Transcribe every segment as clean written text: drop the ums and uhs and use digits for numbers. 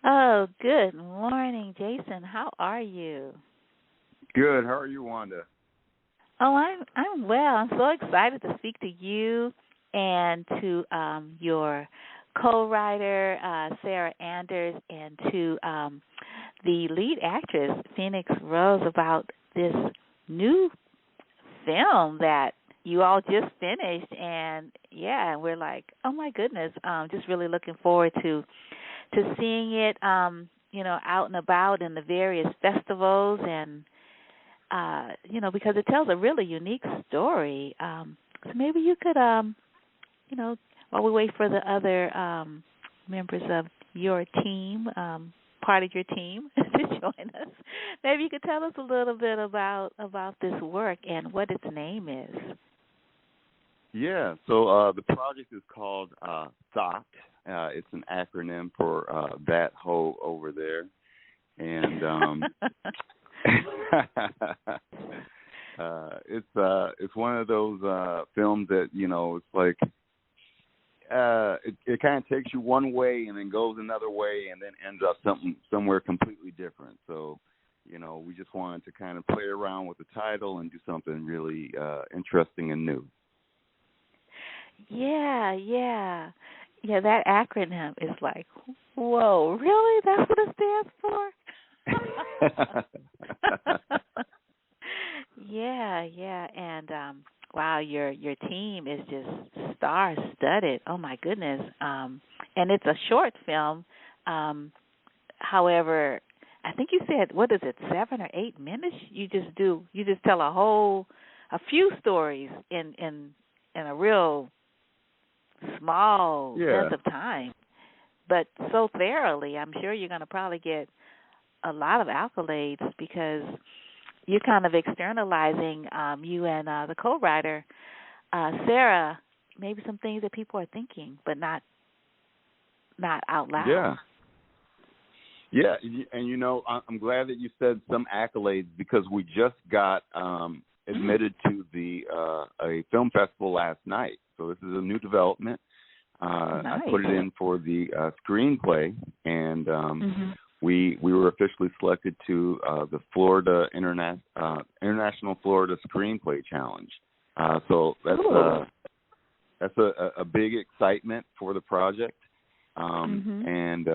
Oh, good morning, Jayson. How are you? Good. How are you, Wanda? Oh, I'm well. I'm so excited to speak to you and to your co-writer Sarah Anders and to the lead actress Phoenix Rose about this new film that you all just finished. And yeah, we're like, oh my goodness, just really looking forward to seeing it, out and about in the various festivals and because it tells a really unique story. So maybe you could, you know, while we wait for the other members of your team, part of your team to join us, maybe you could tell us a little bit about this work and what its name is. Yeah. So the project is called T.H.O.T. It's an acronym for that hoe over there, and it's one of those films that it's like it kind of takes you one way and then goes another way and then ends up somewhere completely different. So we just wanted to kind of play around with the title and do something really interesting and new. Yeah. Yeah, that acronym is like, whoa, really? That's what it stands for? Yeah, and wow, your team is just star studded. Oh my goodness. And it's a short film. However, I think you said, what is it, 7 or 8 minutes? You just tell a few stories in a real small Yeah. length of time, but so thoroughly. I'm sure you're going to probably get a lot of accolades because you're kind of externalizing you and the co-writer, Sarah, maybe some things that people are thinking, but not out loud. Yeah. Yeah, and I'm glad that you said some accolades because we just got admitted to the a film festival last night. So this is a new development. Nice. I put it in for the screenplay, and we were officially selected to the Florida International Florida Screenplay Challenge. So that's a big excitement for the project, and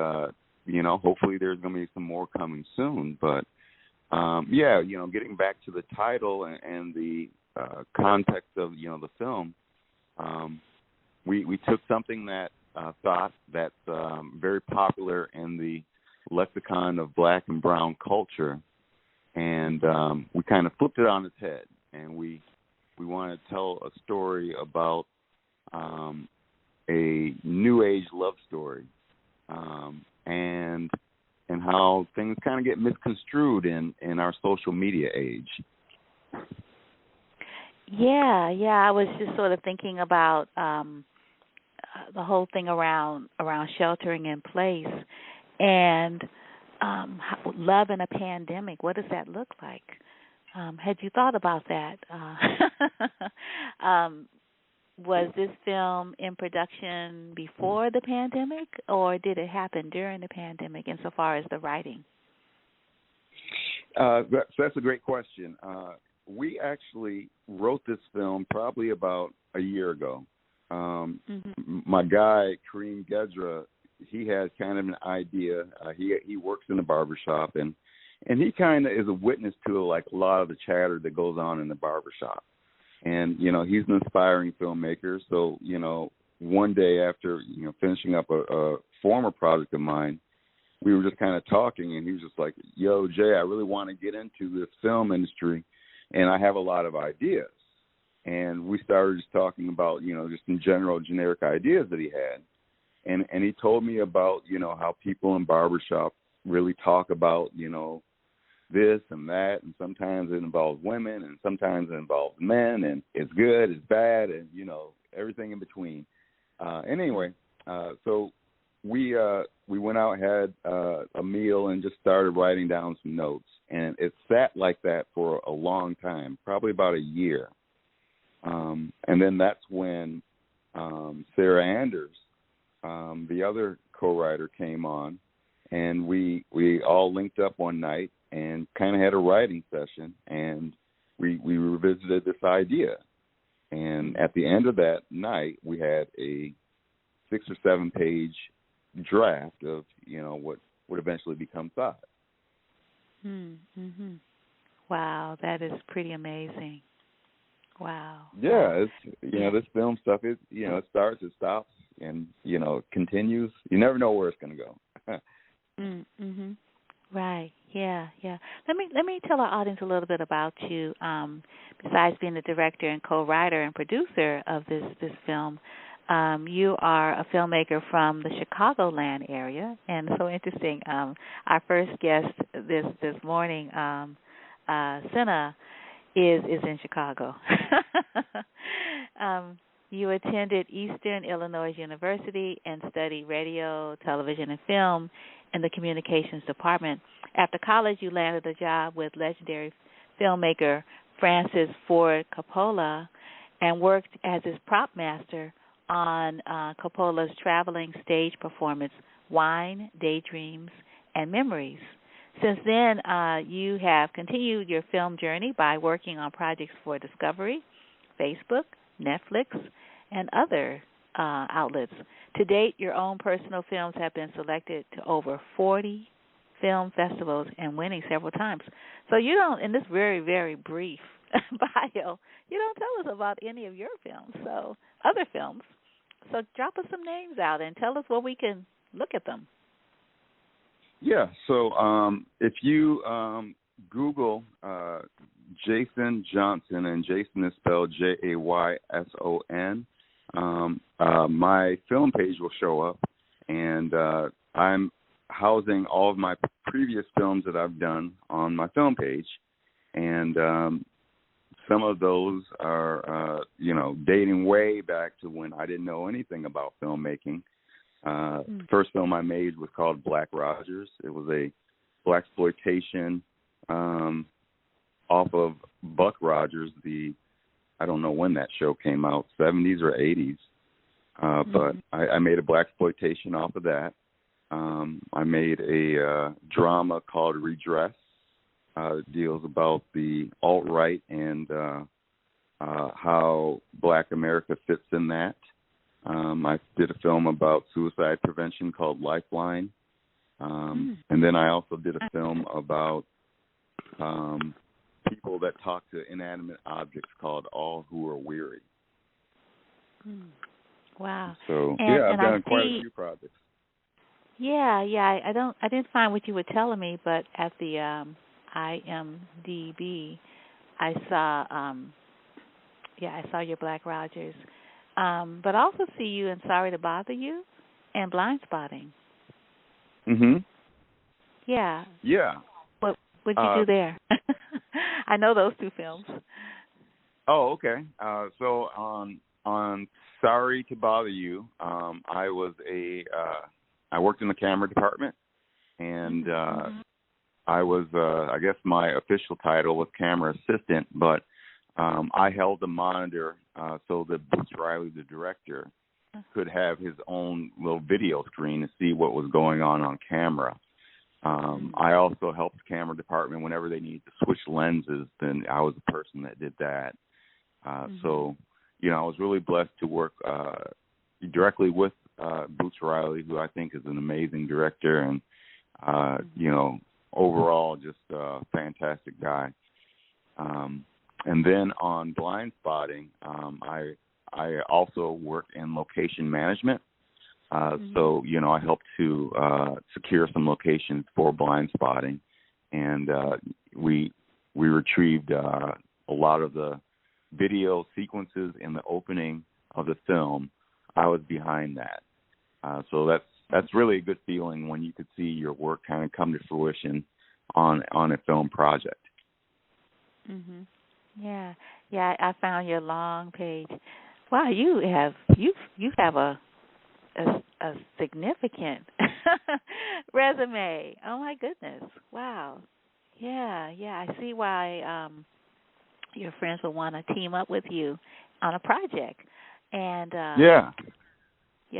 hopefully there's going to be some more coming soon. But getting back to the title and the context of the film. We took something that thought that's very popular in the lexicon of black and brown culture, and we kind of flipped it on its head, and we want to tell a story about a new age love story, and how things kind of get misconstrued in our social media age. Yeah. I was just sort of thinking about the whole thing around sheltering in place and love in a pandemic. What does that look like? Had you thought about that? Was this film in production before the pandemic, or did it happen during the pandemic insofar as the writing? So that's a great question. We actually wrote this film probably about a year ago. My guy, Kareem Gedra, he had kind of an idea. He works in the barbershop, and he kind of is a witness to like a lot of the chatter that goes on in the barbershop. And, he's an aspiring filmmaker. So, one day after, finishing up a former project of mine, we were just kind of talking, and he was just like, yo, Jay, I really want to get into this film industry, and I have a lot of ideas. And we started just talking about, just in general, generic ideas that he had. And he told me about, how people in barbershop really talk about, this and that, and sometimes it involves women, and sometimes it involves men, and it's good, it's bad, and, everything in between. So we went out, had a meal, and just started writing down some notes. And it sat like that for a long time, probably about a year. And then that's when Sarah Anders, the other co-writer, came on, and we all linked up one night and kind of had a writing session, and we revisited this idea. And at the end of that night, we had a 6 or 7 page draft of what would eventually become T.H.O.T. Mm-hmm. Wow, that is pretty amazing. Wow. Yeah, it's this film stuff is it starts, it stops, and it continues. You never know where it's going to go. Mm-hmm. Right. Yeah. Let me tell our audience a little bit about you. Besides being the director and co-writer and producer of this film, you are a filmmaker from the Chicagoland area, and it's so interesting. Our first guest this morning, Senna, is in Chicago. You attended Eastern Illinois University and studied radio, television, and film in the communications department. After college, you landed a job with legendary filmmaker Francis Ford Coppola and worked as his prop master on Coppola's traveling stage performance, Wine, Daydreams, and Memories. Since then, you have continued your film journey by working on projects for Discovery, Facebook, Netflix, and other outlets. To date, your own personal films have been selected to over 40 film festivals and winning several times. So you don't, in this very, very brief bio, you don't tell us about any of your films, so other films. So drop us some names out and tell us where we can look at them. Yeah, so if you Google Jayson Johnson, and Jayson is spelled Jayson, my film page will show up, and I'm housing all of my previous films that I've done on my film page, and some of those are, dating way back to when I didn't know anything about filmmaking. The first film I made was called Black Rogers. It was a blaxploitation off of Buck Rogers, I don't know when that show came out, 70s or 80s. But I made a blaxploitation off of that. I made a drama called Redress. It deals about the alt-right and how Black America fits in that. I did a film about suicide prevention called Lifeline. And then I also did a film about people that talk to inanimate objects called All Who Are Weary. Wow. So I've done quite a few projects. Yeah. I didn't find what you were telling me, but at the IMDb, I saw your Black Rogers. But I also see you in Sorry to Bother You and Blind Spotting. Yeah. Yeah. What'd you do there? I know those two films. Oh, okay. So on Sorry to Bother You, I worked in the camera department, and I was, I guess my official title was camera assistant, but I held the monitor so that Boots Riley, the director, could have his own little video screen to see what was going on camera. I also helped the camera department whenever they needed to switch lenses. Then I was the person that did that. So, I was really blessed to work directly with Boots Riley, who I think is an amazing director and, overall just a fantastic guy. And then on Blind Spotting, I also work in location management. So, I helped to secure some locations for Blind Spotting, and we retrieved a lot of the video sequences in the opening of the film. I was behind that. So that's really a good feeling when you could see your work kind of come to fruition on a film project. Yeah, I found your long page. Wow, you have a significant resume. Oh my goodness! Wow. Yeah. I see why your friends would want to team up with you on a project. And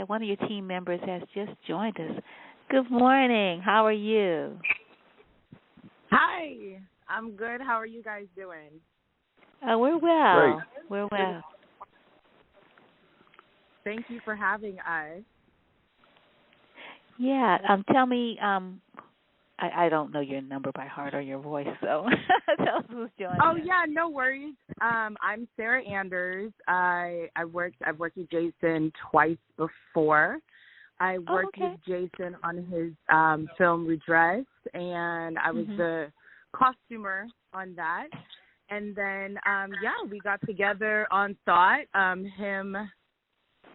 one of your team members has just joined us. Good morning. How are you? Hi, I'm good. How are you guys doing? We're Great. well. We're well. Thank you for having us. Yeah. Tell me. I don't know your number by heart or your voice, so tell us who's joining Oh us. yeah, no worries. I'm Sara Anders. I've worked with Jayson twice before. I worked with Jayson on his film Redress, and I was the costumer on that. And then we got together on T.H.O.T. Him,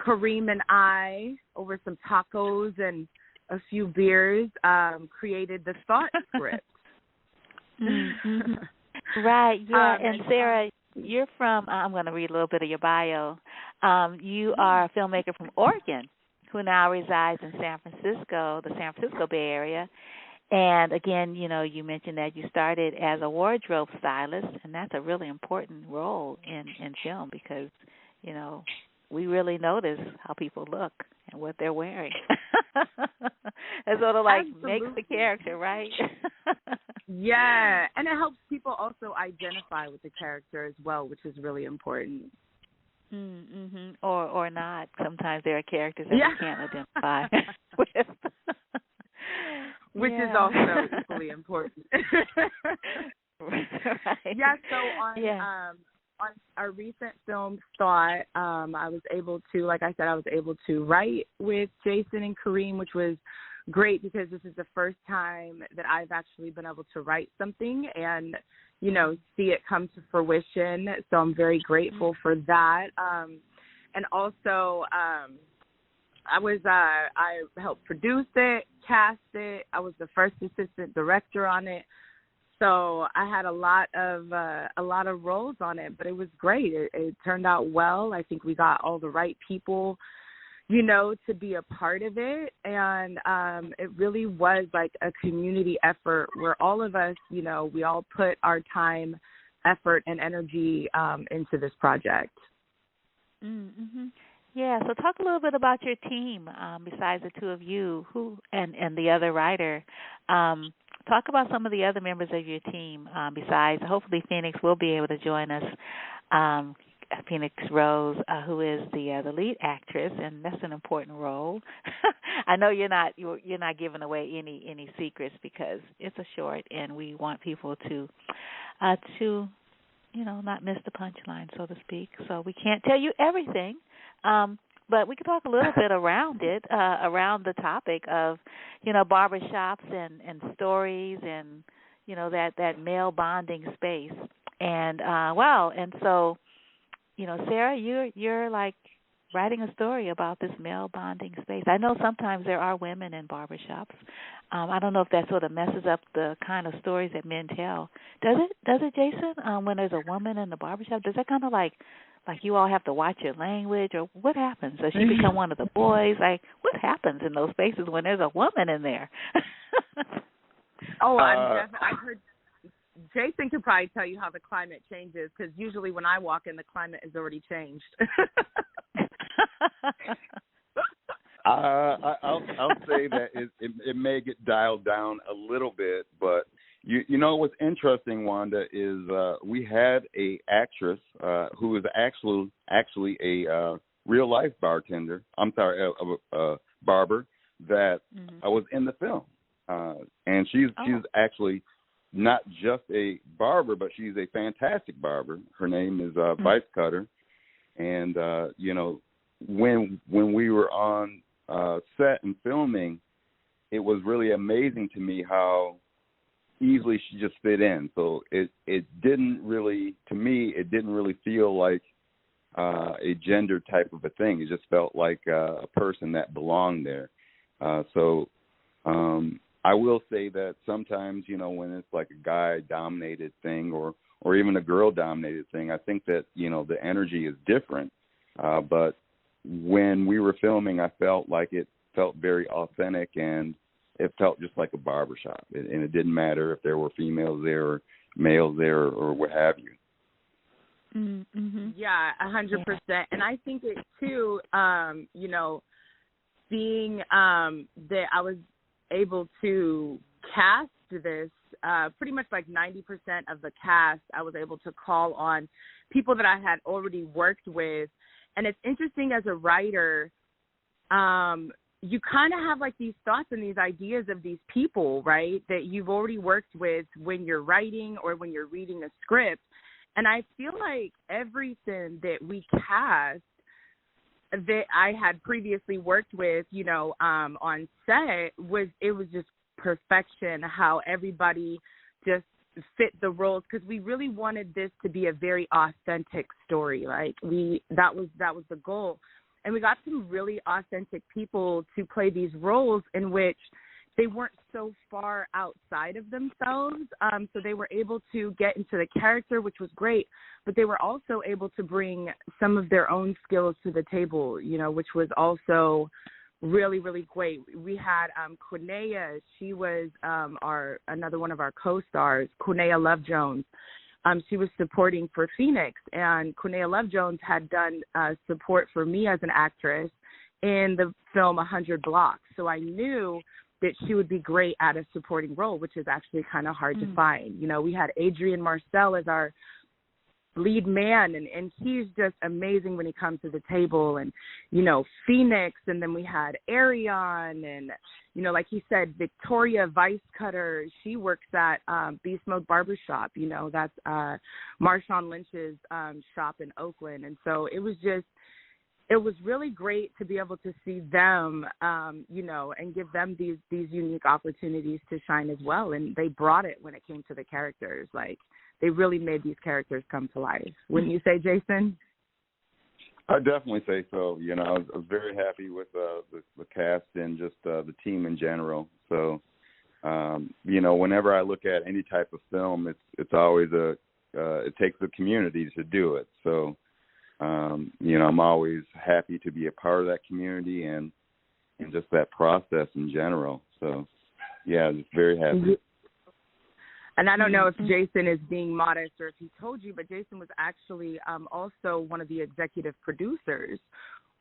Kareem, and I over some tacos and a few beers created the T.H.O.T script. Right, yeah. And Sara, you're from, I'm going to read a little bit of your bio. You are a filmmaker from Oregon who now resides in San Francisco, the San Francisco Bay Area. And again, you mentioned that you started as a wardrobe stylist, and that's a really important role in film because, we really notice how people look and what they're wearing. It sort of like makes the character, right? Yeah, and it helps people also identify with the character as well, which is really important. Mm-hmm. Or not. Sometimes there are characters that we can't identify with. Which is also equally important. Right. Yeah, so on our recent film T.H.O.T, I was able to, like I said, write with Jayson and Kareem, which was great because this is the first time that I've actually been able to write something and, see it come to fruition. So I'm very grateful for that. And also, I helped produce it, cast it. I was the first assistant director on it. So I had a lot of roles on it, but it was great. It turned out well. I think we got all the right people, to be a part of it. And it really was like a community effort where all of us, we all put our time, effort, and energy into this project. Mm-hmm. Yeah, so talk a little bit about your team besides the two of you and the other writer. Talk about some of the other members of your team besides, hopefully Phoenix will be able to join us, Phoenix Rose, who is the lead actress, and that's an important role. I know you're not giving away any secrets because it's a short, and we want people to not miss the punchline, so to speak. So we can't tell you everything. But we could talk a little bit around it, around the topic of, barbershops and stories and, that male bonding space. And, and so, Sara, you're like writing a story about this male bonding space. I know sometimes there are women in barbershops. I don't know if that sort of messes up the kind of stories that men tell. Does it, Jayson? When there's a woman in the barbershop, does that kind of like you all have to watch your language, or what happens? Does she become one of the boys? Like, what happens in those spaces when there's a woman in there? I heard Jayson could probably tell you how the climate changes, because usually when I walk in, the climate has already changed. I'll say that it may get dialed down a little bit, but what's interesting, Wanda, is we had a actress who is actually a real life bartender. I'm sorry, a barber that was in the film, and she's actually not just a barber, but she's a fantastic barber. Her name is Vice Cutter, and when we were on set and filming, it was really amazing to me how easily she just fit in. So it didn't really, to me, it didn't really feel like a gender type of a thing. It just felt like a person that belonged there. So I will say that sometimes, when it's like a guy-dominated thing or even a girl-dominated thing, I think that, the energy is different. But when we were filming, I felt like it felt very authentic, and it felt just like a barbershop. And it didn't matter if there were females there or males there or what have you. Mm-hmm. Yeah, 100%. And I think it too, being that I was able to cast this, pretty much like 90% of the cast, I was able to call on people that I had already worked with. And it's interesting as a writer, you kind of have like these thoughts and these ideas of these people, right, that you've already worked with when you're writing or when you're reading a script. And I feel like everything that we cast that I had previously worked with, you know, on set was just perfection, how everybody just fit the roles, because we really wanted this to be a very authentic story. Like that was the goal. And we got some really authentic people to play these roles in which they weren't so far outside of themselves. So they were able to get into the character, which was great, but they were also able to bring some of their own skills to the table, you know, which was also really, really great. We had Quinea. She was another one of our co-stars, Quinea Love Jones. She was supporting for Phoenix, and Quinea Love Jones had done support for me as an actress in the film 100 Blocks. So I knew that she would be great at a supporting role, which is actually kind of hard to find. You know, we had Adrian Marcel as our lead man, and he's just amazing when he comes to the table, and, you know, Phoenix, and then we had Arion, and, you know, like he said, Victoria Vice Cutter, she works at Beast Mode Barbershop, you know, that's Marshawn Lynch's shop in Oakland. And so it was really great to be able to see them, you know, and give them these unique opportunities to shine as well. And they brought it when it came to the characters. Like, they really made these characters come to life. Wouldn't you say, Jayson? I definitely say so. You know, I was very happy with the cast and just the team in general. So, you know, whenever I look at any type of film, it's always it takes a community to do it. So, you know, I'm always happy to be a part of that community and just that process in general. So, yeah, just very happy. And I don't know if Jayson is being modest or if he told you, but Jayson was actually also one of the executive producers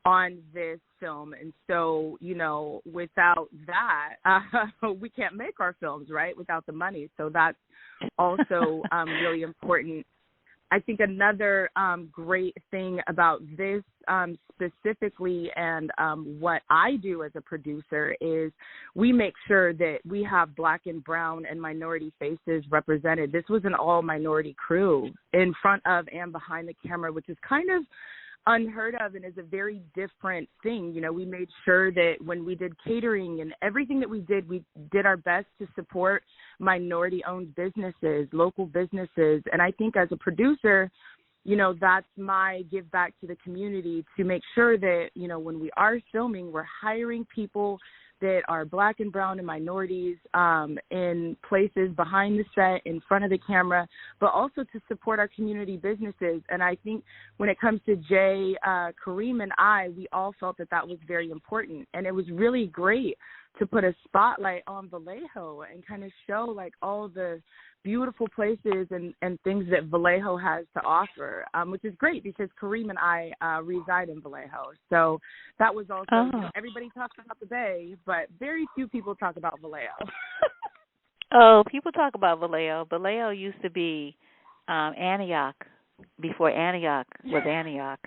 on this film. And so, you know, without that, we can't make our films, right, without the money. So that's also really important. I think another great thing about this specifically and what I do as a producer is we make sure that we have Black and brown and minority faces represented. This was an all-minority crew in front of and behind the camera, which is kind of unheard of and is a very different thing. You know, we made sure that when we did catering and everything that we did our best to support minority-owned businesses, local businesses. And I think as a producer, you know, that's my give back to the community, to make sure that, you know, when we are filming, we're hiring people that are Black and brown and minorities in places behind the set, in front of the camera, but also to support our community businesses. And I think when it comes to Jay, Kareem, and I, we all felt that was very important. And it was really great to put a spotlight on Vallejo and kind of show, like, all the beautiful places and things that Vallejo has to offer, which is great because Kareem and I reside in Vallejo. So that was also, you know, everybody talks about the Bay, but very few people talk about Vallejo. Oh, people talk about Vallejo. Vallejo used to be Antioch before Antioch was Antioch.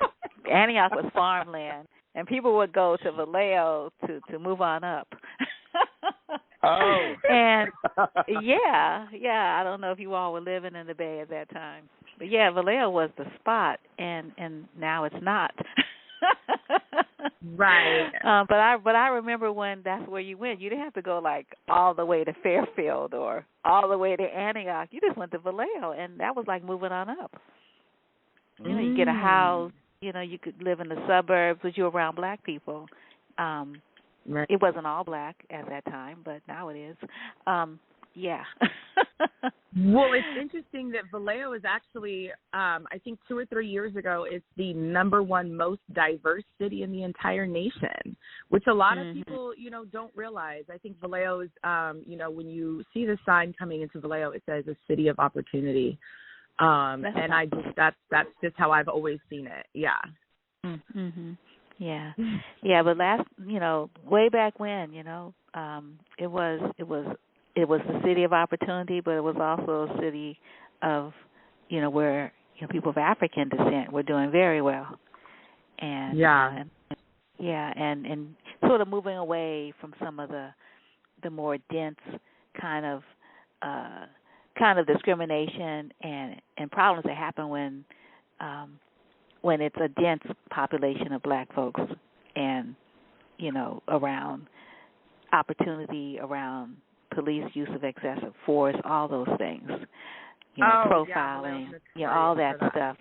Antioch was farmland, and people would go to Vallejo to move on up. Oh. And yeah, I don't know if you all were living in the Bay at that time, but yeah, Vallejo was the spot, and now it's not. Right. But I remember when that's where you went. You didn't have to go like all the way to Fairfield or all the way to Antioch. You just went to Vallejo, and that was like moving on up. You know, you get a house. You know, you could live in the suburbs, but you're around Black people. Right. It wasn't all Black at that time, but now it is. Yeah. Well, it's interesting that Vallejo is actually, I think 2 or 3 years ago, it's the #1 most diverse city in the entire nation, which a lot of people, you know, don't realize. I think Vallejo is, you know, when you see the sign coming into Vallejo, it says a city of opportunity. And I just, that's just how I've always seen it. Yeah. Mm-hmm. Yeah. Yeah, but you know, way back when, you know, the city of opportunity, but it was also a city of, where people of African descent were doing very well, and and sort of moving away from some of the more dense kind of discrimination and problems that happen when it's a dense population of black folks, and around opportunity, around police use of excessive force, all those things, profiling, all that stuff,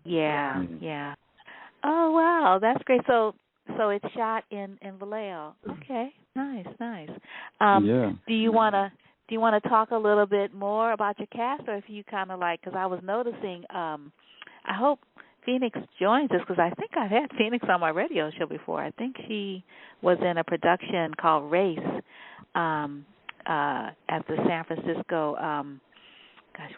yeah. Oh wow, that's great. So it's shot in Vallejo. Okay, nice. Do you wanna talk a little bit more about your cast, or if you kind of because I was noticing, I hope Phoenix joins us, because I think I've had Phoenix on my radio show before. I think she was in a production called Race at the San Francisco,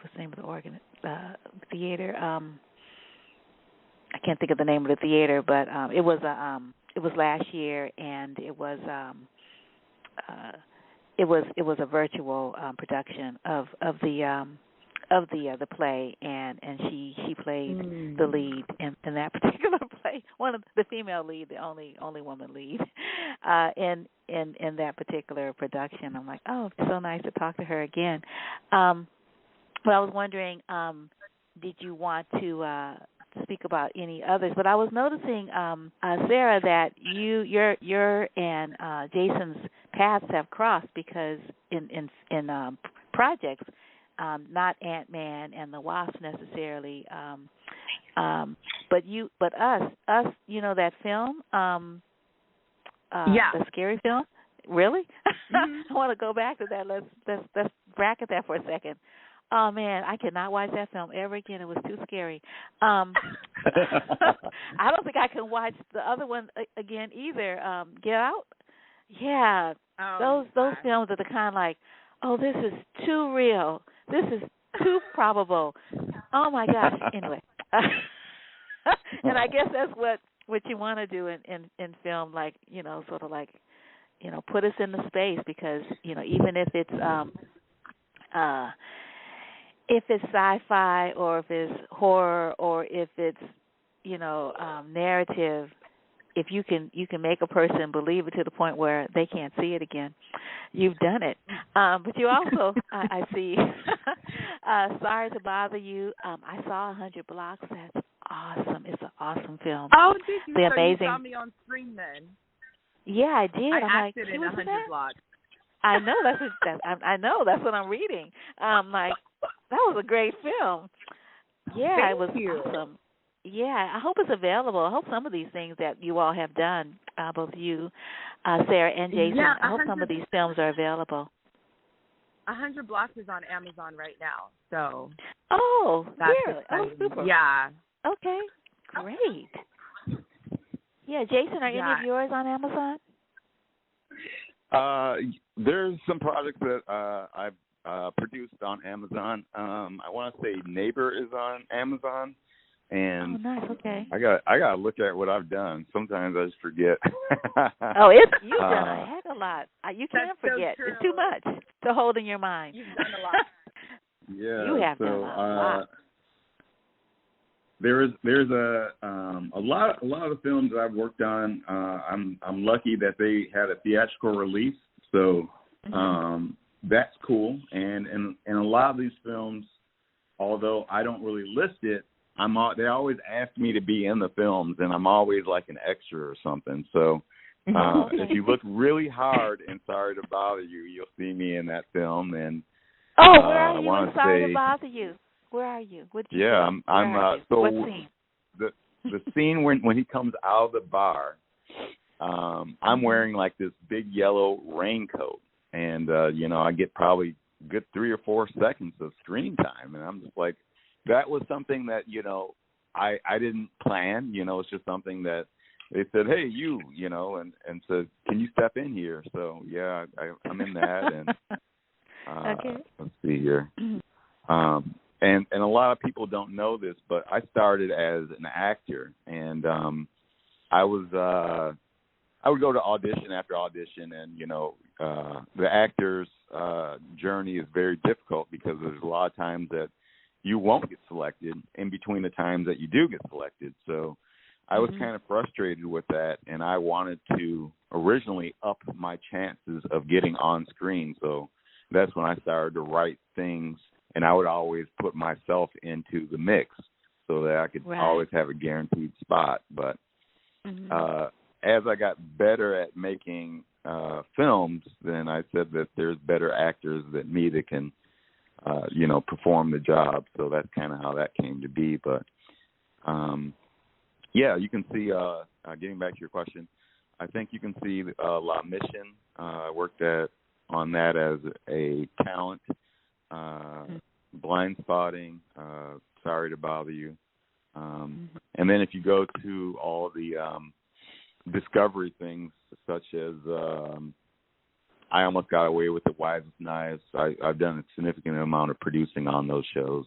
what's the name of the theater? I can't think of the name of the theater, but it was last year, and it was a virtual production of the play, and she played the lead in that particular play, one of the female lead, the only woman lead in that particular production. I'm like, oh, it's so nice to talk to her again. But I was wondering, did you want to speak about any others? But I was noticing, Sara, that your and Jayson's paths have crossed, because in projects. Not Ant-Man and the Wasp necessarily, but us, that film, the scary film. Really? I want to go back to that. Let's bracket that for a second. Oh man, I cannot watch that film ever again. It was too scary. I don't think I can watch the other one again either. Get Out. Yeah, those films are the kind oh, this is too real. This is too probable. Oh my gosh. Anyway, and I guess that's what you want to do in film, sort of put us in the space, because even if it's sci-fi, or if it's horror, or if it's narrative, if you can make a person believe it to the point where they can't see it again, you've done it. But you also, I see, Sorry to Bother You. I saw 100 Blocks. That's awesome. It's an awesome film. Oh, did you? So amazing. You saw me on screen then? Yeah, I did. I acted in 100 Blocks. I know I know that's what I'm reading. That was a great film. Yeah, Thank it was you. awesome. Yeah, I hope it's available. I hope some of these things that you all have done, both you, Sara and Jayson, I hope some of these films are available. 100 Blocks is on Amazon right now, so. Oh, that's really? exciting. Oh, super. Yeah. Okay, great. Yeah, Jayson, are any of yours on Amazon? There's some projects that I've produced on Amazon. I want to say Neighbor is on Amazon. And oh, nice. Okay. I got to look at what I've done. Sometimes I just forget. You've done a heck of a lot. You can't forget. So it's too much to hold in your mind. You've done a lot. Yeah. You have done a lot. There's a lot of the films that I've worked on. I'm lucky that they had a theatrical release, so that's cool. And a lot of these films, although I don't really list it, they always ask me to be in the films, and I'm always like an extra or something. So if you look really hard in Sorry to Bother You, you'll see me in that film. And where are you in Sorry to Bother You? Where are you? I'm so what scene? The scene when he comes out of the bar, I'm wearing like this big yellow raincoat, and I get probably good 3 or 4 seconds of screen time, and I'm just like, that was something that I didn't plan. It's just something that they said, hey, and said, can you step in here? So yeah, I'm in that, and okay. Let's see here. And a lot of people don't know this, but I started as an actor, and I was I would go to audition after audition, and the actor's journey is very difficult because there's a lot of times that you won't get selected in between the times that you do get selected. So I was kind of frustrated with that, and I wanted to originally up my chances of getting on screen. So that's when I started to write things, and I would always put myself into the mix so that I could always have a guaranteed spot. But as I got better at making films, then I said that there's better actors than me that can, perform the job. So that's kind of how that came to be. But, you can see, getting back to your question, I think you can see La Mission. I worked on that as a talent, Blind Spotting, Sorry to Bother You. And then if you go to all the Discovery things, such as I Almost Got Away with the Wisest Knives, I've done a significant amount of producing on those shows,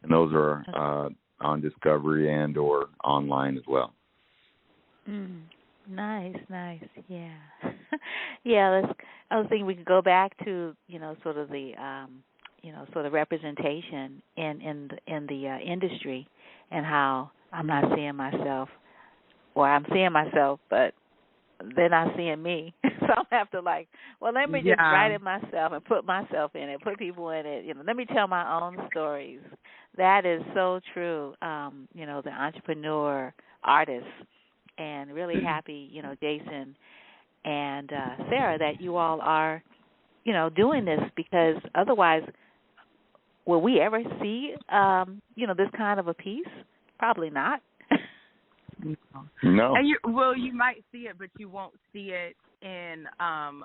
and those are on Discovery and or online as well. Nice, yeah. Yeah, I was thinking we could go back to, sort of the, sort of representation in the industry, and how I'm not seeing myself, or I'm seeing myself, but they're not seeing me. So I have to let me just write it myself and put myself in it, put people in it. Let me tell my own stories. That is so true. The entrepreneur, artist, and really happy, Jayson and Sara, that you all are, doing this, because otherwise, will we ever see, this kind of a piece? Probably not. No. And you might see it, but you won't see it in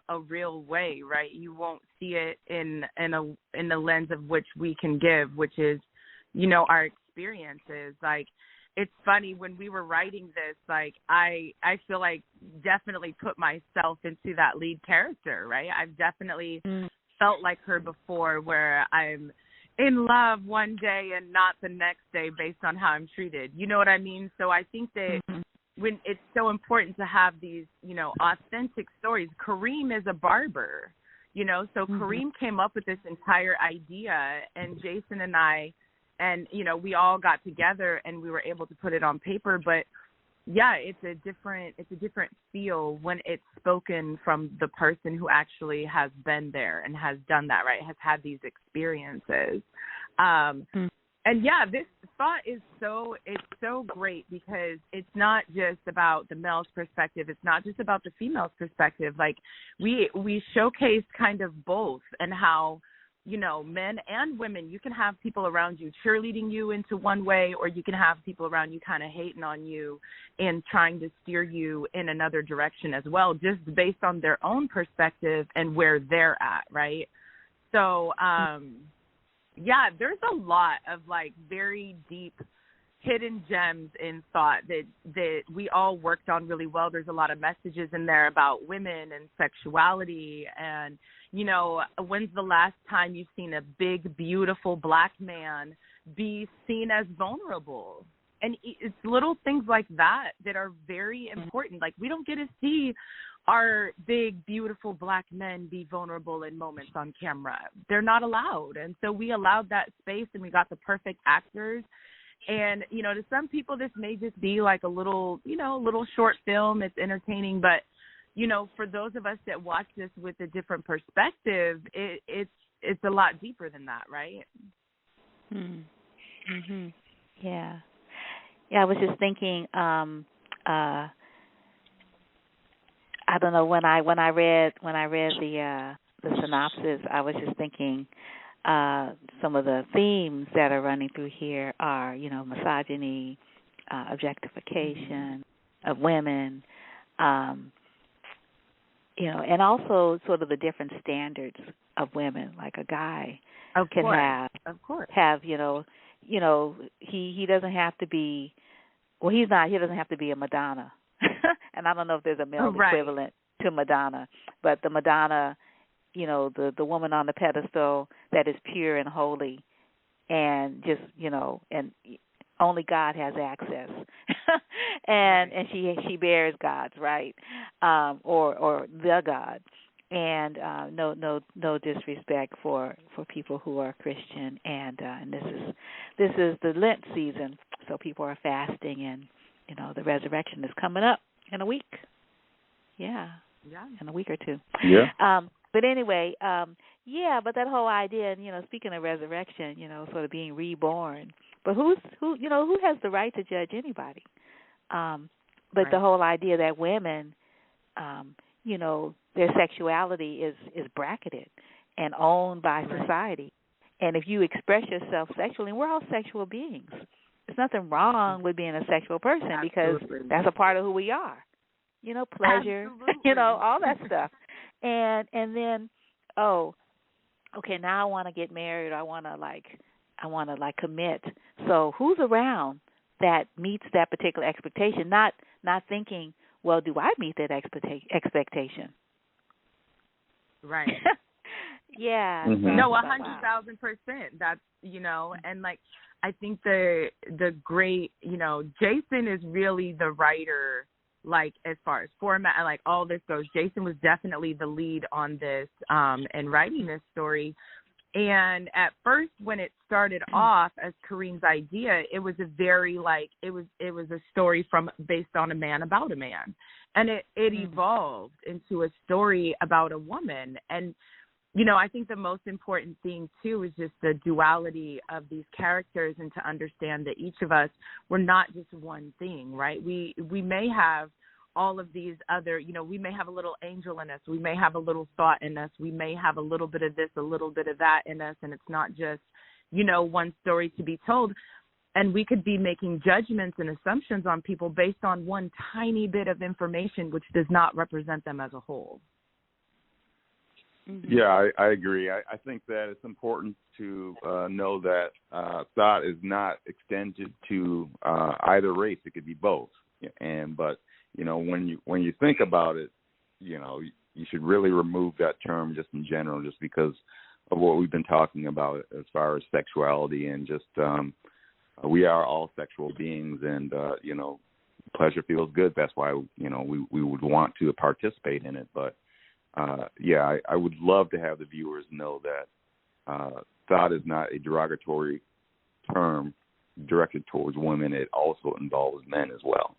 a real way, right? You won't see it in the lens of which we can give, which is, our experiences. It's funny, when we were writing this, I feel like definitely put myself into that lead character, right? I've definitely felt like her before, where I'm in love one day and not the next day based on how I'm treated. You know what I mean? So I think that when it's so important to have these, authentic stories. Kareem is a barber, so Kareem came up with this entire idea, and Jayson and I, and, we all got together and we were able to put it on paper. But yeah, it's a different feel when it's spoken from the person who actually has been there and has done that, right? Has had these experiences. And yeah, this thought is so great, because it's not just about the male's perspective. It's not just about the female's perspective. We showcase kind of both, and how, men and women, you can have people around you cheerleading you into one way, or you can have people around you kind of hating on you and trying to steer you in another direction as well, just based on their own perspective and where they're at, right? So, there's a lot of very deep hidden gems in thought that we all worked on really well. There's a lot of messages in there about women and sexuality, and when's the last time you've seen a big, beautiful black man be seen as vulnerable? And it's little things like that that are very important. We don't get to see our big, beautiful black men be vulnerable in moments on camera. They're not allowed. And so we allowed that space, and we got the perfect actors. And, to some people, this may just be a little short film. It's entertaining. But, for those of us that watch this with a different perspective, it's a lot deeper than that, right? Yeah. Yeah, I was just thinking, I don't know, when I read the synopsis, I was just thinking some of the themes that are running through here are, misogyny, objectification of women, and also sort of the different standards of women. Like a guy can have, he doesn't have to be, well, he doesn't have to be a Madonna. And I don't know if there's a male equivalent to Madonna, but the Madonna, the woman on the pedestal that is pure and holy, and just, and only God has access. and she bears gods, right? Or the God. And no disrespect for people who are Christian, and this is the Lent season, so people are fasting, and the resurrection is coming up in a week. Yeah, in a week or two. Yeah. But anyway, but that whole idea, and speaking of resurrection, sort of being reborn. But who has the right to judge anybody? But the whole idea that women, their sexuality is bracketed and owned by society. And if you express yourself sexually, and we're all sexual beings. There's nothing wrong with being a sexual person because that's a part of who we are. Pleasure, all that stuff. And then, okay, now I want to get married. I want to commit. So who's around that meets that particular expectation? Not thinking, well, do I meet that expectation? Right. Yeah. Mm-hmm. No, 100,000%. That's and I think the great Jayson is really the writer. As far as format and all this goes, Jayson was definitely the lead on this and writing this story. And at first, when it started off as Kareem's idea, it was a very it was a story based on a man about a man, and it evolved into a story about a woman. And I think the most important thing too is just the duality of these characters, and to understand that each of us, we're not just one thing, right? We may have all of these other, we may have a little angel in us, we may have a little thought in us, we may have a little bit of this, a little bit of that in us, and it's not just, one story to be told. And we could be making judgments and assumptions on people based on one tiny bit of information, which does not represent them as a whole. Yeah, I agree. I think that it's important to know that thought is not extended to either race. It could be both. But when you think about it, you should really remove that term just in general, just because of what we've been talking about as far as sexuality, and just we are all sexual beings, and pleasure feels good. That's why we would want to participate in it. But I would love to have the viewers know that thought is not a derogatory term directed towards women. It also involves men as well.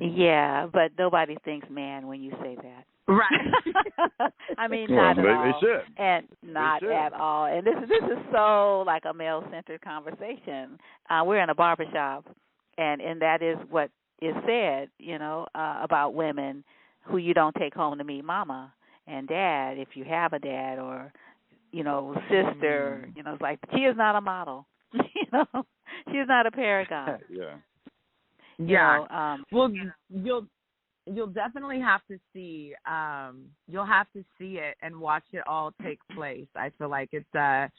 Yeah, but nobody thinks man when you say that. Right. I mean, not at all. They should. And not at all. And this is so like a male-centered conversation. We're in a barbershop, and that is what is said, about women who you don't take home to meet mama and dad, if you have a dad, or, sister. It's like, she is not a model. She is not a paragon. Yeah. Well, you'll definitely have to see. You'll have to see it and watch it all take place. I feel like it's you'll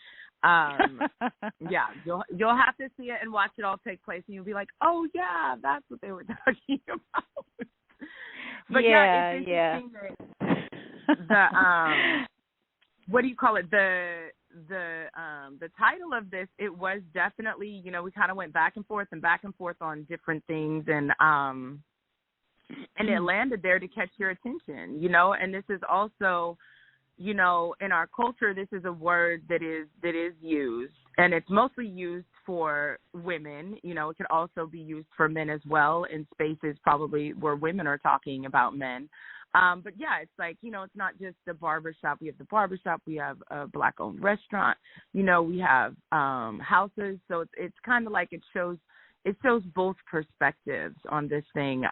have to see it and watch it all take place, and you'll be like, oh yeah, that's what they were talking about. But it's interesting that what do you call it? The title of this, it was definitely, we kind of went back and forth on different things, and it landed there to catch your attention, and this is also, in our culture, this is a word that is used, and it's mostly used for women. It can also be used for men as well in spaces probably where women are talking about men. But it's like, it's not just the barbershop. We have the barbershop. We have a Black-owned restaurant. We have houses. So it's kind of like it shows both perspectives on this thing,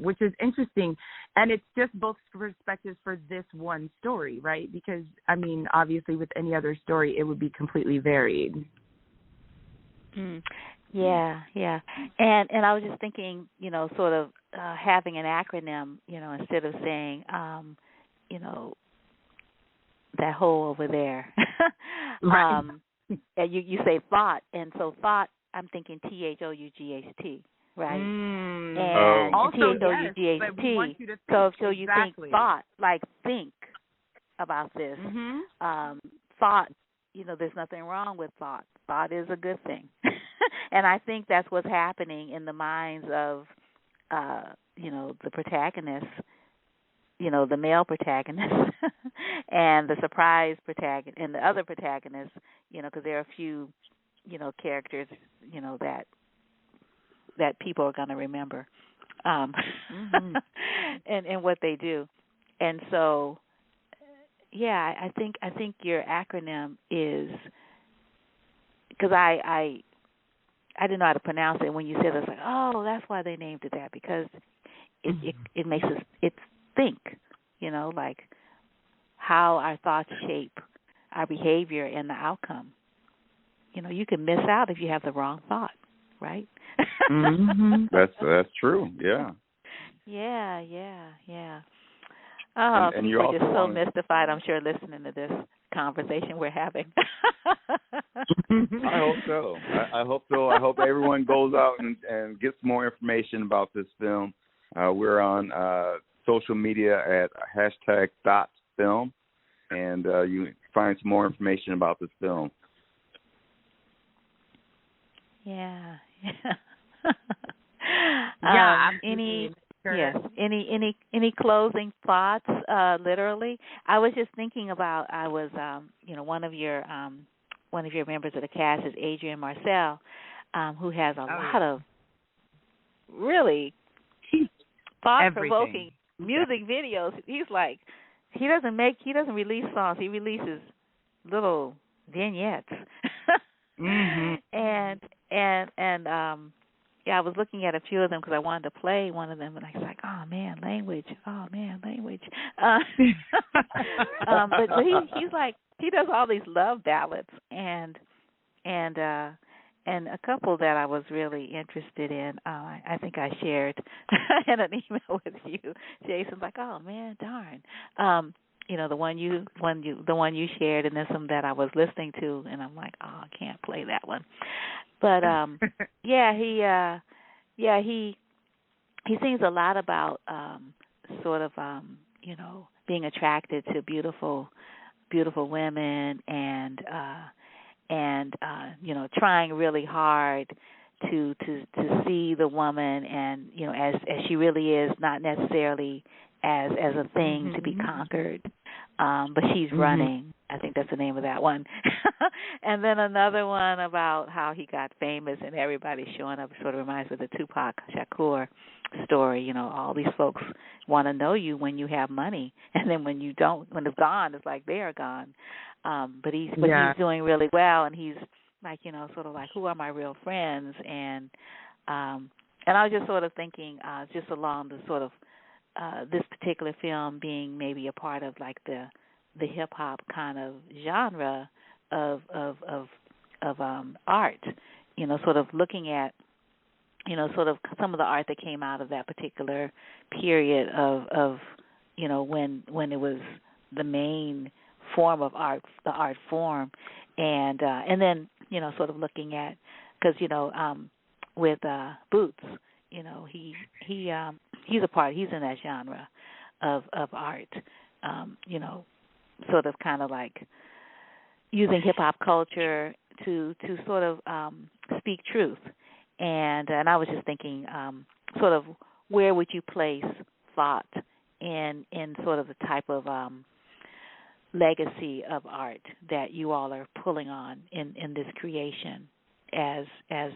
which is interesting. And it's just both perspectives for this one story, right? Because, obviously with any other story, it would be completely varied. Yeah. And I was just thinking, sort of having an acronym, instead of saying, that hole over there. Right. You say thought, and so thought, I'm thinking T.H.O.T, right? And also, T.H.O.T. So you think thought, like think about this. Thought, there's nothing wrong with thought. Thought is a good thing. And I think that's what's happening in the minds of, the protagonists, the male protagonist and the surprise protagonist and the other protagonists, because there are a few, characters, that people are going to remember, and what they do. And so, yeah, I think your acronym is, because I didn't know how to pronounce it. When you said it, I was like, oh, that's why they named it that, because it makes us think, like how our thoughts shape our behavior and the outcome. You can miss out if you have the wrong thought, right? That's true. Yeah. Yeah. Oh, and people are just so mystified, I'm sure, listening to this conversation we're having. I hope so. I hope everyone goes out and gets more information about this film. We're on social media at #T.H.O.T film, and you can find some more information about this film. Yeah. Absolutely. Yes. Any closing thoughts? Literally, I was just thinking about. I was, one of your members of the cast is Adrian Marcel, who has a lot of really thought-provoking music videos. He's like, he doesn't release songs. He releases little vignettes. And I was looking at a few of them because I wanted to play one of them, and I was like, oh man, language. But he's like, he does all these love ballads and a couple that I was really interested in. I think I shared in an email with you, Jason. Like, oh man, darn. The one you shared, and then some that I was listening to, and I'm like, oh, I can't play that one. But he sings a lot about sort of being attracted to beautiful women and trying really hard to see the woman and as she really is, not necessarily as a thing to be conquered, but she's running. I think that's the name of that one. And then another one about how he got famous and everybody's showing up. Sort of reminds me of the Tupac Shakur story. All these folks want to know you when you have money, and then when you don't, when it's gone, it's like they are gone. But he's doing really well, and he's like, sort of like, who are my real friends? And I was just sort of thinking, just along the sort of this particular film being maybe a part of like the hip hop kind of genre of art, sort of looking at, sort of some of the art that came out of that particular period of when it was the main form of art, the art form, and then sort of looking at, because with Boots, he's a part, he's in that genre of art, sort of kind of like using hip hop culture to sort of speak truth, and I was just thinking, sort of where would you place thought in sort of the type of legacy of art that you all are pulling on in this creation as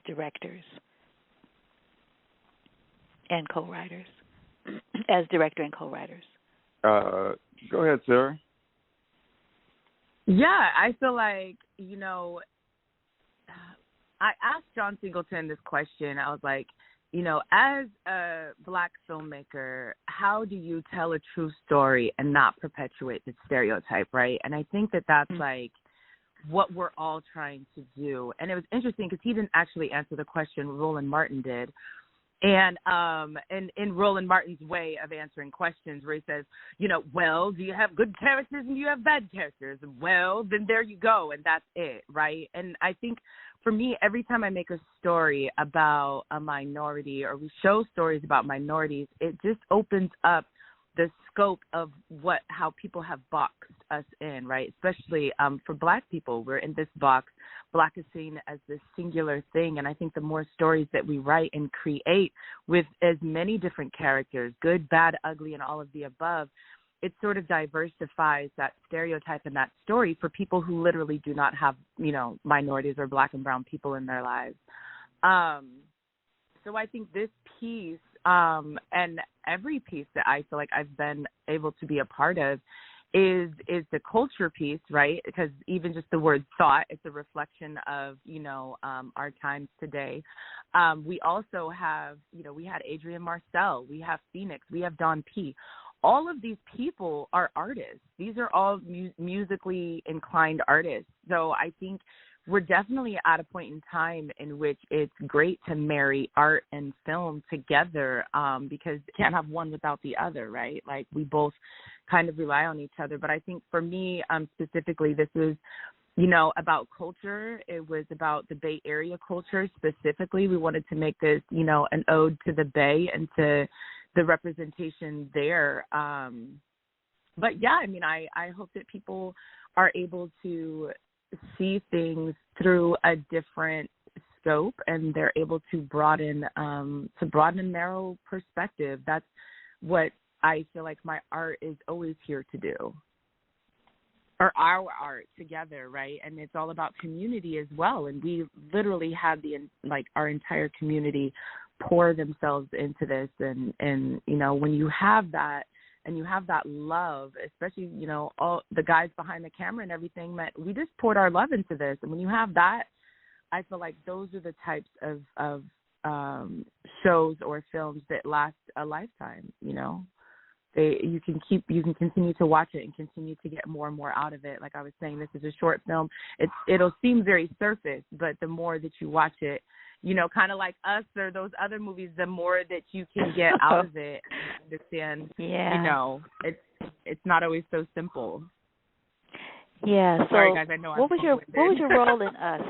directors and co-writers, as director and co-writers. Go ahead, Sarah. Yeah, I feel like, I asked John Singleton this question. I was like, as a Black filmmaker, how do you tell a true story and not perpetuate the stereotype, right? And I think that that's like what we're all trying to do. And it was interesting because he didn't actually answer the question, Roland Martin did. And in Roland Martin's way of answering questions, where he says, well, do you have good characters and do you have bad characters? Well, then there you go, and that's it, right? And I think for me, every time I make a story about a minority or we show stories about minorities, it just opens up the scope of how people have boxed us in, right? Especially for Black people, we're in this box. Black is seen as this singular thing. And I think the more stories that we write and create with as many different characters, good, bad, ugly, and all of the above, it sort of diversifies that stereotype and that story for people who literally do not have, minorities or Black and brown people in their lives. So I think this piece, and every piece that I feel like I've been able to be a part of is the culture piece, right? Because even just the word thought, it's a reflection of, our times today. We also have, we had Adrian Marcel, we have Phoenix, we have Don P. All of these people are artists. These are all musically inclined artists. So I think we're definitely at a point in time in which it's great to marry art and film together, because you can't have one without the other, right? Like, we both kind of rely on each other. But I think for me, specifically, this was, about culture. It was about the Bay Area culture specifically. We wanted to make this, an ode to the Bay and to the representation there. But yeah, I mean, I hope that people are able to see things through a different scope, and they're able to broaden a narrow perspective. That's what I feel like my art is always here to do, or our art together, right? And it's all about community as well. And we literally had our entire community pour themselves into this, and when you have that, and you have that love, especially, all the guys behind the camera and everything, that we just poured our love into this. And when you have that, I feel like those are the types of shows or films that last a lifetime. You can continue to watch it and continue to get more and more out of it. Like I was saying, this is a short film. It'll seem very surface, but the more that you watch it, kind of like Us or those other movies, the more that you can get out of it and understand, it's not always so simple. Yeah. So sorry, guys, I know what was your role in Us?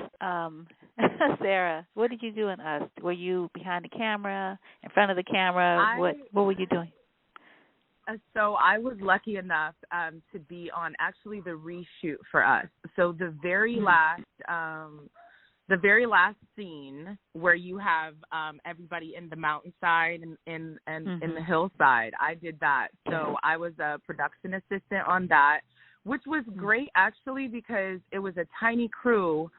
Sarah, what did you do in Us? Were you behind the camera, in front of the camera? What were you doing? So I was lucky enough to be on actually the reshoot for Us. So the very last scene where you have everybody in the mountainside and in the hillside, I did that. So I was a production assistant on that, which was great actually, because it was a tiny crew.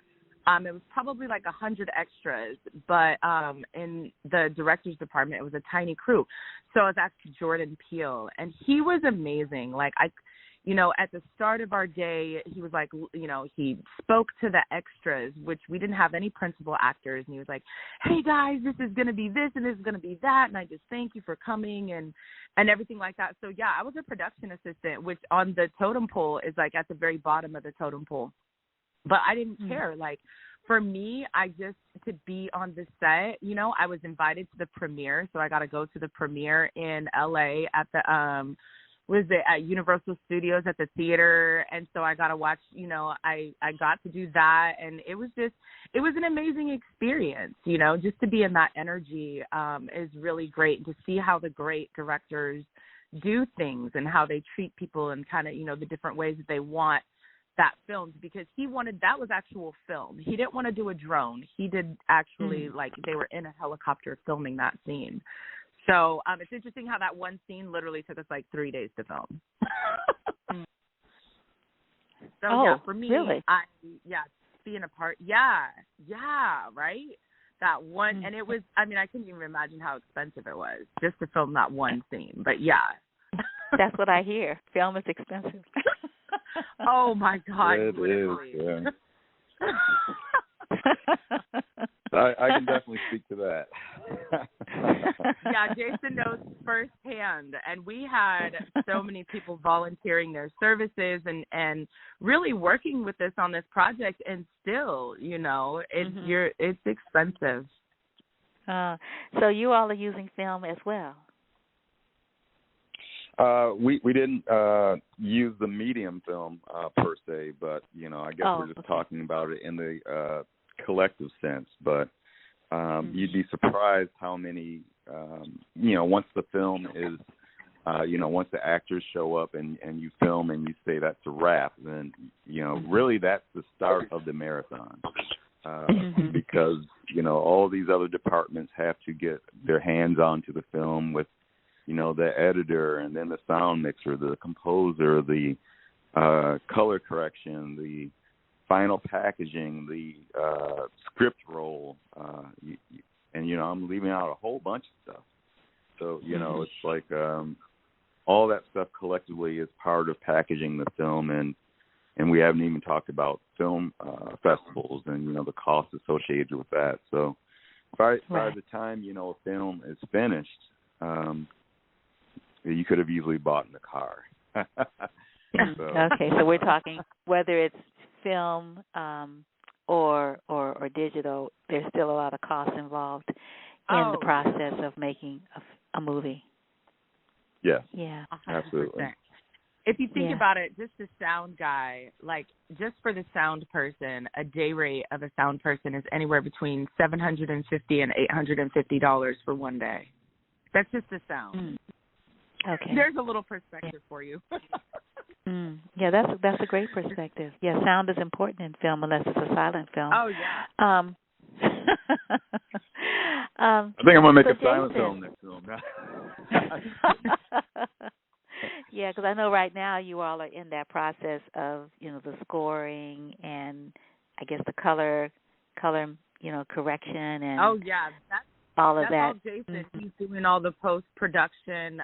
It was probably like 100 extras, but in the director's department, it was a tiny crew. So I was asked Jordan Peele, and he was amazing. Like, at the start of our day, he was like, he spoke to the extras, which we didn't have any principal actors. And he was like, hey, guys, this is going to be this and this is going to be that. And I just thank you for coming and everything like that. So, yeah, I was a production assistant, which on the totem pole is like at the very bottom of the totem pole. But I didn't care. Like, for me, to be on the set, I was invited to the premiere. So I got to go to the premiere in LA at the, at Universal Studios at the theater. And so I got to watch, I got to do that. And it was an amazing experience, just to be in that energy is really great. To see how the great directors do things and how they treat people and kind of, the different ways that they want that filmed, because that was actual film. He didn't want to do a drone. He did actually, like, they were in a helicopter filming that scene. So it's interesting how that one scene literally took us like 3 days to film. For me, really? being a part, right? That one, and it was, I couldn't even imagine how expensive it was just to film that one scene, but That's what I hear. Film is expensive. Oh my God! It is. Yeah. I can definitely speak to that. Yeah, Jayson knows firsthand, and we had so many people volunteering their services and really working with us on this project, and still, it's expensive. So you all are using film as well. We didn't use the medium film per se, but I guess we're just talking about it in the collective sense. But you'd be surprised how many once the film is once the actors show up and you film and you say that's a wrap, then, really that's the start of the marathon. Because, all these other departments have to get their hands onto the film with, the editor and then the sound mixer, the composer, the color correction, the final packaging, the script roll, and, I'm leaving out a whole bunch of stuff. So, it's like all that stuff collectively is part of packaging the film, and we haven't even talked about film festivals and, the costs associated with that. So by the time, a film is finished, you could have easily bought in the car. Okay, so we're talking whether it's film or digital, there's still a lot of costs involved in the process of making a movie. Yes. Yeah. 100%. Absolutely. If you think about it, just the sound guy, like just for the sound person, a day rate of a sound person is anywhere between $750 and $850 for one day. That's just the sound. Okay. There's a little perspective for you. Yeah, that's a great perspective. Yeah, sound is important in film unless it's a silent film. Oh yeah. I think I'm gonna make a silent film next film. Yeah, because I know right now you all are in that process of the scoring and I guess the color correction and all of that. That's all Jayson. He's doing all the post-production,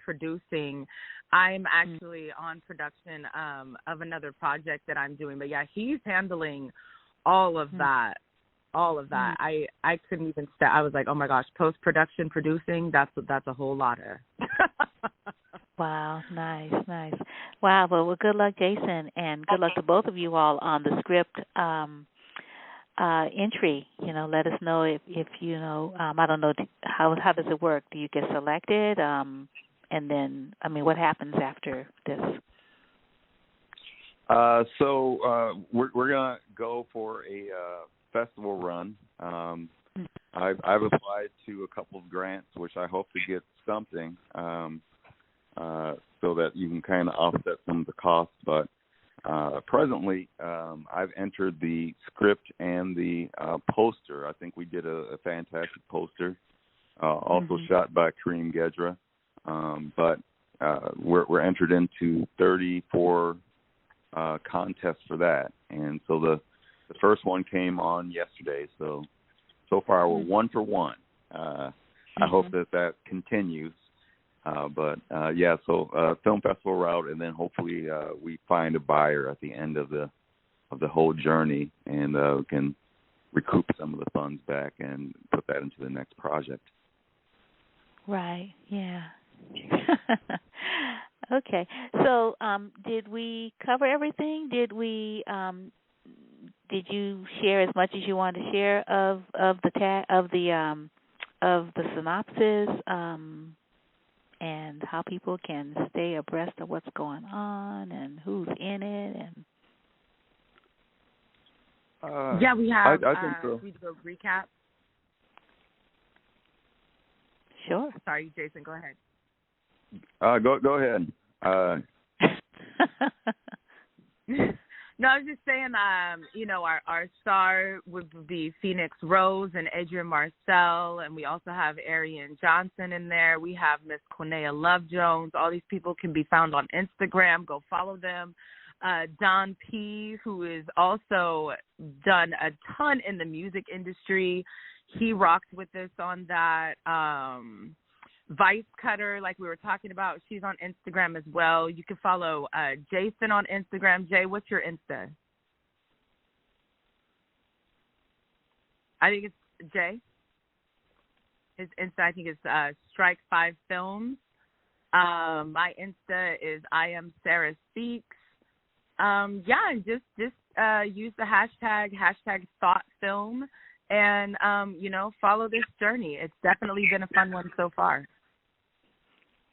producing. I'm actually on production of another project that I'm doing. But, yeah, he's handling all of that. All of that. I couldn't even I was like, oh, my gosh, post-production producing, that's a whole lot of. Wow, nice. Wow, well, good luck, Jayson, and good luck to both of you all on the script entry. Let us know if I don't know, how does it work? Do you get selected? And then, what happens after this? So we're gonna go for a festival run. I've applied to a couple of grants, which I hope to get something, so that you can kind of offset some of the costs. But presently, I've entered the script and the poster. I think we did a fantastic poster, also shot by Kareem Gedra. But we're entered into 34 contests for that, and so the first one came on yesterday. So far we're 1 for 1. I hope that continues. But so film festival route, and then hopefully we find a buyer at the end of the whole journey, and we can recoup some of the funds back and put that into the next project. Right. Yeah. Okay. So, did we cover everything? Did you share as much as you wanted to share of the synopsis? And how people can stay abreast of what's going on and who's in it, and we have. I think so. We do a recap. Sure. Sorry, Jayson, go ahead. Go ahead. No, I was just saying, our star would be Phoenix Rose and Adrian Marcel, and we also have Arian Johnson in there. We have Miss Quinea Love Jones. All these people can be found on Instagram. Go follow them. Don P., who has also done a ton in the music industry. He rocked with us on that. Vice Cutter, like we were talking about, she's on Instagram as well. You can follow Jayson on Instagram. Jay, what's your Insta? I think it's Jay. His Insta, I think, is Strike 5 Films. My Insta is I am Sara Speaks. And just use the hashtag #ThoughtFilm, and follow this journey. It's definitely been a fun one so far.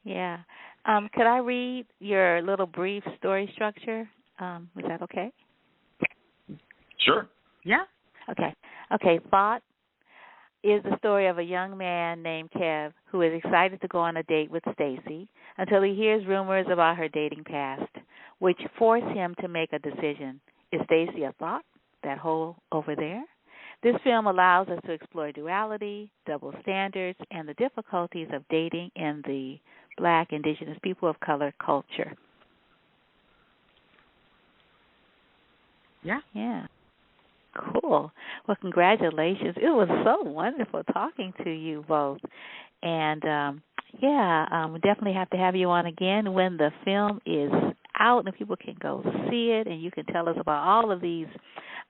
Yeah. Could I read your little brief story structure? Is that okay? Sure. Yeah. Okay. Thought. is the story of a young man named Kev who is excited to go on a date with Stacy until he hears rumors about her dating past, which force him to make a decision. Is Stacy a thought, that hole over there? This film allows us to explore duality, double standards, and the difficulties of dating in the Black, Indigenous, people of color culture. Yeah. Yeah. Cool. Well, congratulations. It was so wonderful talking to you both. And, we definitely have to have you on again when the film is out and people can go see it, and you can tell us about all of these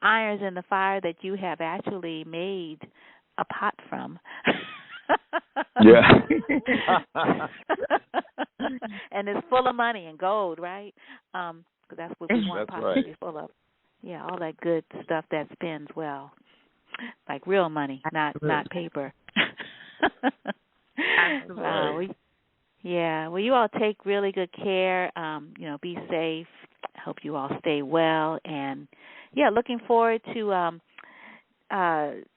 irons in the fire that you have actually made a pot from. Yeah. And it's full of money and gold, right? 'Cause that's what we want pots to be full of. Yeah, all that good stuff that spins well, like real money, not paper. Absolutely. Well, you all take really good care. Be safe. Hope you all stay well, and looking forward to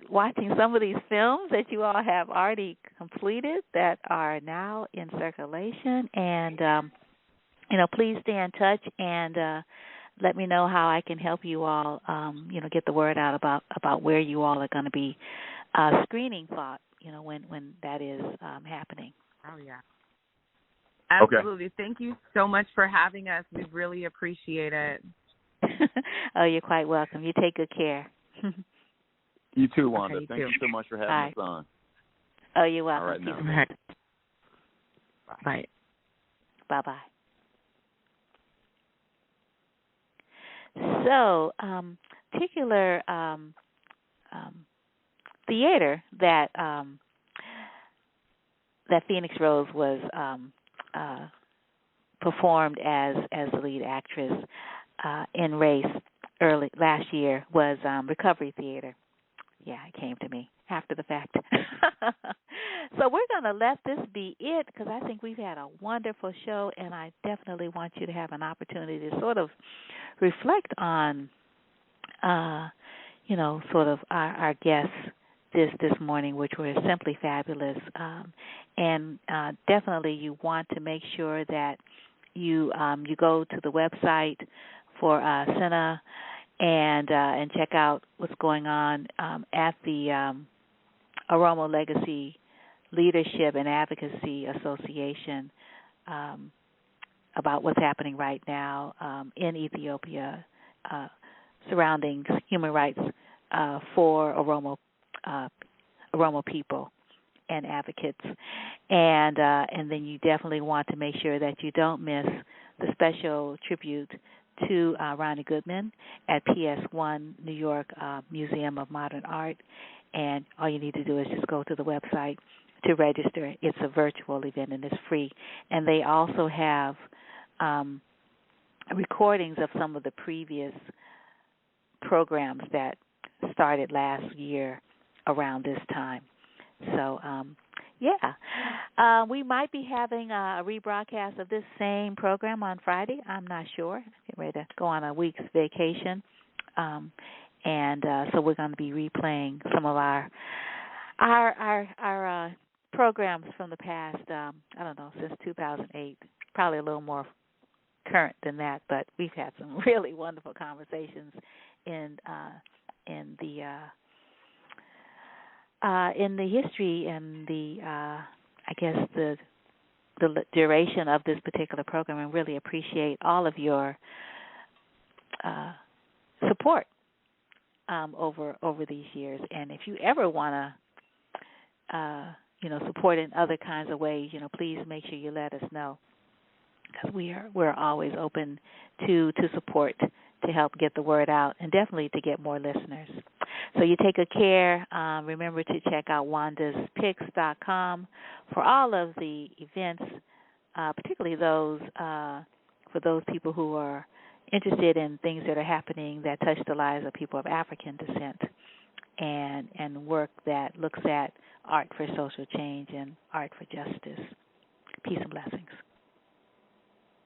watching some of these films that you all have already completed that are now in circulation. And please stay in touch and let me know how I can help you all. Get the word out about where you all are going to be screening thought. When that is happening. Oh yeah. Absolutely. Okay. Thank you so much for having us. We really appreciate it. Oh, you're quite welcome. You take good care. You too, Wanda. Okay, Thank you so much for having us on. Oh, you're welcome. All right, now. Right. Bye. Bye-bye. So, particular theater that Phoenix Rose was performed as the lead actress in Race early last year was Recovery Theater. Yeah, it came to me after the fact. So we're going to let this be it because I think we've had a wonderful show, and I definitely want you to have an opportunity to sort of reflect on, sort of our guests this morning, which were simply fabulous. And definitely you want to make sure that you go to the website for Cine and check out what's going on at the Oromo Legacy Leadership and Advocacy Association about what's happening right now in Ethiopia surrounding human rights for Oromo people and advocates, and then you definitely want to make sure that you don't miss the special tribute to Ronnie Goodman at PS1 New York Museum of Modern Art. And all you need to do is just go to the website to register. It's a virtual event and it's free. And they also have recordings of some of the previous programs that started last year around this time. So, we might be having a rebroadcast of this same program on Friday. I'm not sure. I'm getting ready to go on a week's vacation. So we're going to be replaying some of our programs from the past, since 2008, probably a little more current than that, but we've had some really wonderful conversations in the history and the duration of this particular program, and really appreciate all of your support over these years. And if you ever want to support in other kinds of ways, please make sure you let us know, because we're always open to support to help get the word out and definitely to get more listeners. So you take good care. Remember to check out wandaspicks.com for all of the events, particularly those for those people who are interested in things that are happening that touch the lives of people of African descent, and work that looks at art for social change and art for justice. Peace and blessings.